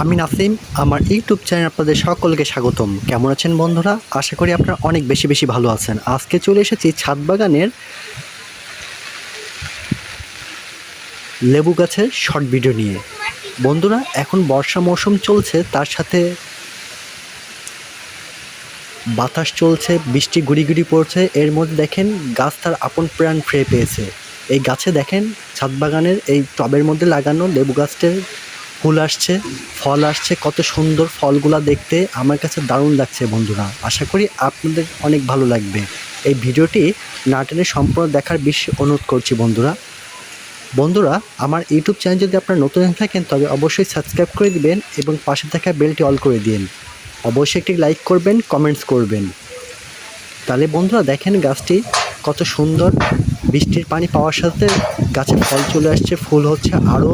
আমি নাসিম, আমার ইউটিউব চ্যানেলে আপনাদের সকলকে স্বাগতম। কেমন আছেন বন্ধুরা? আশা করি আপনারা অনেক বেশি ভালো আছেন। আজকে চলে এসেছি ছাদ বাগানের লেবু গাছের শর্ট ভিডিও নিয়ে। বন্ধুরা, এখন বর্ষা মৌসুম চলছে, তার সাথে বাতাস চলছে, বৃষ্টি গুড়ি পড়ছে। এর মধ্যে দেখেন গাছ তার আপন প্রাণ ফিরে পেয়েছে। এই গাছে দেখেন ছাদ বাগানের এই টবের মধ্যে লাগানো লেবু গাছটার ফুল আসছে, ফল আসছে। কত সুন্দর ফলগুলা দেখতে, আমার কাছে দারুণ লাগছে বন্ধুরা। আশা করি আপনাদের অনেক ভালো লাগবে। এই ভিডিওটি না টেনে সম্পূর্ণ দেখার বিশেষ অনুরোধ করছি বন্ধুরা। আমার ইউটিউব চ্যানেল যদি আপনারা নতুন হয়ে থাকেন তবে অবশ্যই সাবস্ক্রাইব করে দিবেন এবং পাশে থাকা বেলটি অল করে দিন। অবশ্যই একটি লাইক করবেন, কমেন্টস করবেন। তাহলে বন্ধুরা দেখেন গাছটি কত সুন্দর, বৃষ্টির পানি পাওয়ার সাথে গাছে ফল চলে আসছে, ফুল হচ্ছে, আরও